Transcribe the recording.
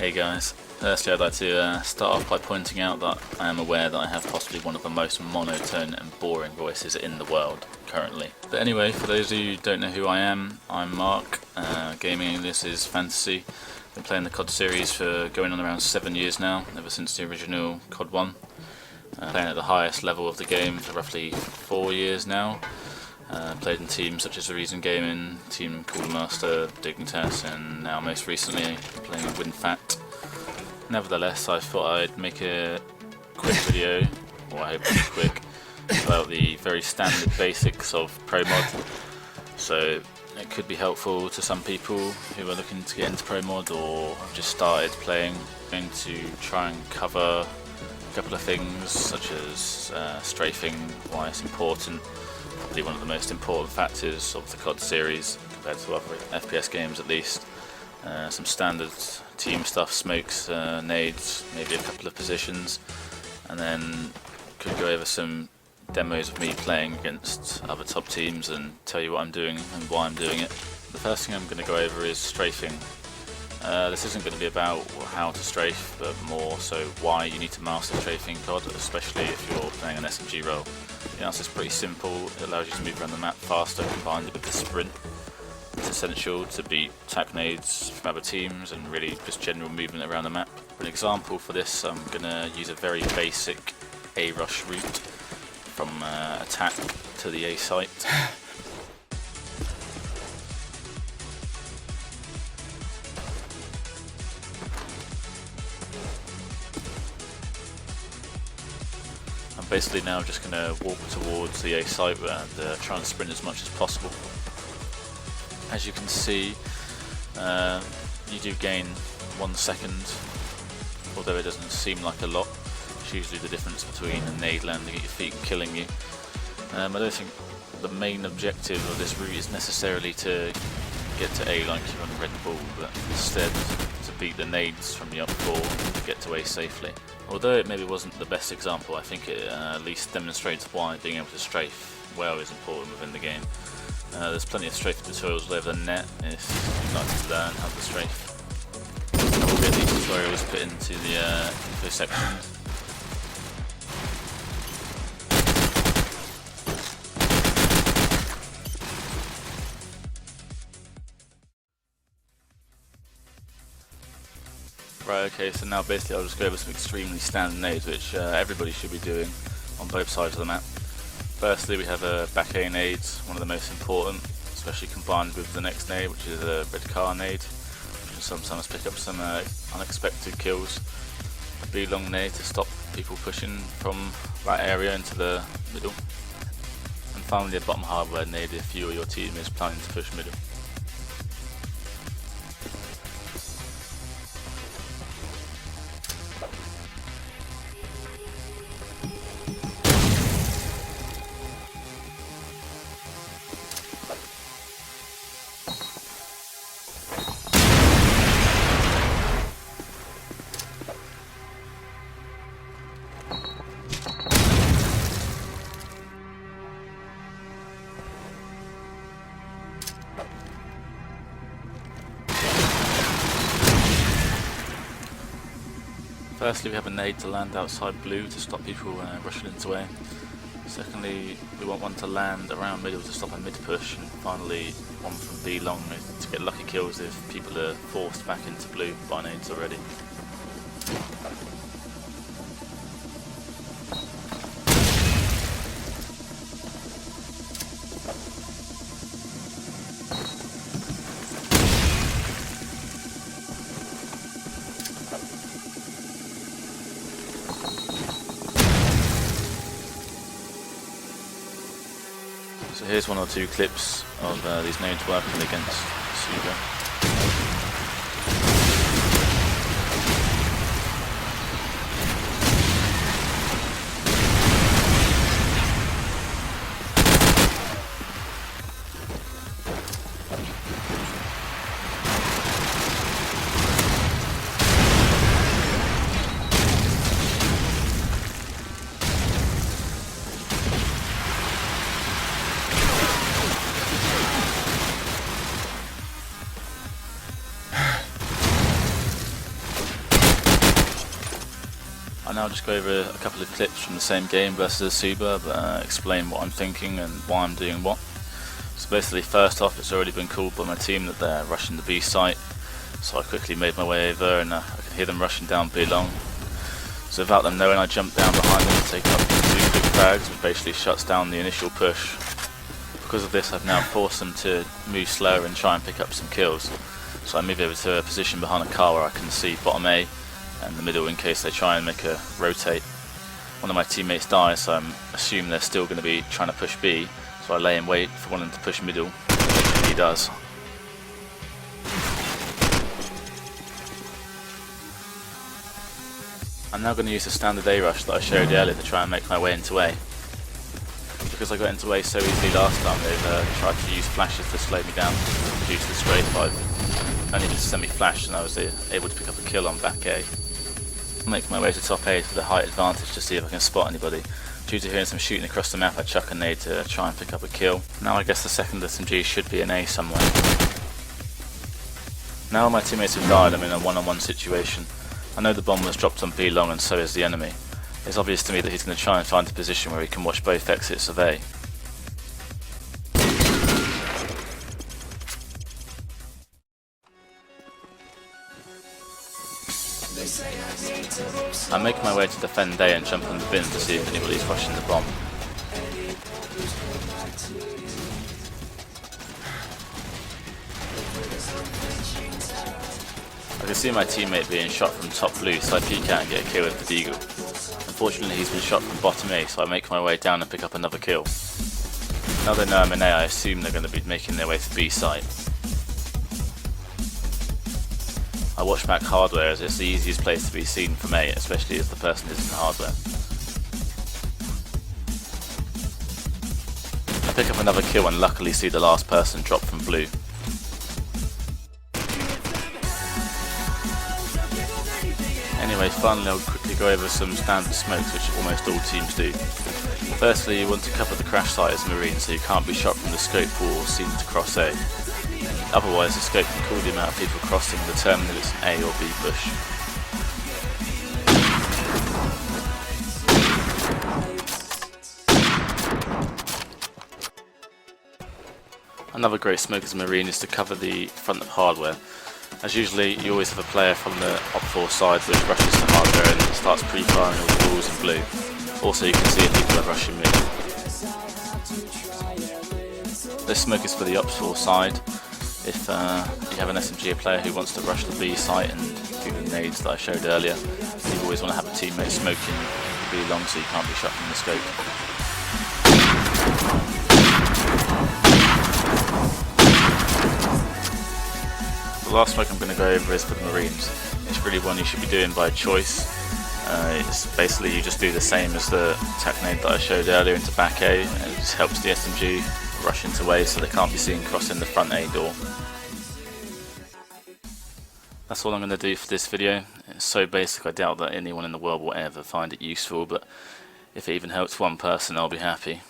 Hey guys, firstly I'd like to start off by pointing out that I am aware that I have possibly one of the most monotone and boring voices in the world currently. But anyway, for those of you who don't know who I am, I'm Mark, gaming, this is Fantasy. Been playing the CoD series for going on around 7 years now, ever since the original CoD1. Playing at the highest level of the game for roughly 4 years now. Played in teams such as Reason Gaming, Team Coolermaster, Dignitas, and now most recently playing WinFat. Nevertheless, I thought I'd make a quick video, or I hope it's quick, about the very standard basics of ProMod. So it could be helpful to some people who are looking to get into ProMod or have just started playing. I'm going to try and cover a couple of things such as strafing, why it's important. Probably one of the most important factors of the CoD series compared to other FPS games at least. Some standard team stuff, smokes, nades, maybe a couple of positions, and then could go over some demos of me playing against other top teams and tell you what I'm doing and why I'm doing it. The first thing I'm going to go over is strafing. This isn't going to be about how to strafe, but more so why you need to master strafing CoD, especially if you're playing an SMG role. The answer is pretty simple. It allows you to move around the map faster combined with the sprint. It's essential to beat attack nades from other teams and really just general movement around the map. For an example for this, I'm going to use a very basic A rush route from attack to the A site. I'm basically now just going to walk towards the A site and try and sprint as much as possible. As you can see, you do gain 1 second, although it doesn't seem like a lot. It's usually the difference between a nade landing at your feet and killing you. I don't think the main objective of this route is necessarily to get to A like you're on Red Bull, but instead to beat the nades from the up 4 to get to A safely. Although it maybe wasn't the best example, I think it at least demonstrates why being able to strafe well is important within the game. There's plenty of strafing tutorials all over the net if you'd like to learn how to strafe. I will get these tutorials put into the info section. Right, okay, so now basically I'll just go over some extremely standard nades which everybody should be doing on both sides of the map. Firstly, we have a back A nade, one of the most important, especially combined with the next nade, which is a red car nade, which can sometimes pick up some unexpected kills. A B long nade to stop people pushing from that area into the middle. And finally a bottom hardware nade if you or your team is planning to push middle. Firstly, we have a nade to land outside blue to stop people rushing into A. Secondly, we want one to land around middle to stop a mid push, and finally one from B long to get lucky kills if people are forced back into blue by nades already. So here's 1 or 2 clips of these nades working against Suga. I'll now just go over a couple of clips from the same game versus Suba, but explain what I'm thinking and why I'm doing what. So basically, first off, it's already been called by my team that they're rushing the B site, so I quickly made my way over and I could hear them rushing down B long. So without them knowing, I jumped down behind them to take up 2 quick frags, which basically shuts down the initial push. Because of this, I've now forced them to move slower and try and pick up some kills. So I move over to a position behind a car where I can see bottom A and the middle in case they try and make a rotate. One of my teammates dies, so I'm assuming they're still going to be trying to push B, so I lay in wait for one of them to push middle, and he does. I'm now going to use the standard A rush that I showed earlier to try and make my way into A. Because I got into A so easily last time, they've tried to use flashes to slow me down due to the strafe. I've only just semi-flashed and I was able to pick up a kill on back A. I'll make my way to top A with a height advantage to see if I can spot anybody. Due to hearing some shooting across the map, I chuck a nade to try and pick up a kill. Now I guess the second SMG should be an A somewhere. Now my teammates have died, I'm in a one-on-one situation. I know the bomb was dropped on B long and so is the enemy. It's obvious to me that he's going to try and find a position where he can watch both exits of A. I make my way to defend A and jump on the bin to see if anybody's rushing the bomb. I can see my teammate being shot from top blue, so I peek out and get a kill with the deagle. Unfortunately, he's been shot from bottom A, so I make my way down and pick up another kill. Now they know I'm in A, I assume they're going to be making their way to B site. I watch back hardware as it's the easiest place to be seen from A, especially as the person is in the hardware. I pick up another kill and luckily see the last person drop from blue. Anyway, finally I'll quickly go over some standard smokes which almost all teams do. Firstly, you want to cover the crash site as a marine so you can't be shot from the scope or seen to cross A. Otherwise the scope can call the amount of people crossing and determine if it's an A or B push. Another great smoke as a marine is to cover the front of hardware. As usually, you always have a player from the op4 side which rushes the hardware and starts pre-firing all the walls in blue. Also, you can see if people are rushing mid. This smoke is for the op4 side. If you have an SMG player who wants to rush the B site and do the nades that I showed earlier, you always want to have a teammate smoking B long so you can't be shot from the scope. The last smoke I'm going to go over is for the Marines. It's really one you should be doing by choice. It's basically you just do the same as the attack nade that I showed earlier into back A, and it just helps the SMG rush into A so they can't be seen crossing the front A door. That's all I'm going to do for this video. It's so basic I doubt that anyone in the world will ever find it useful, but if it even helps one person I'll be happy.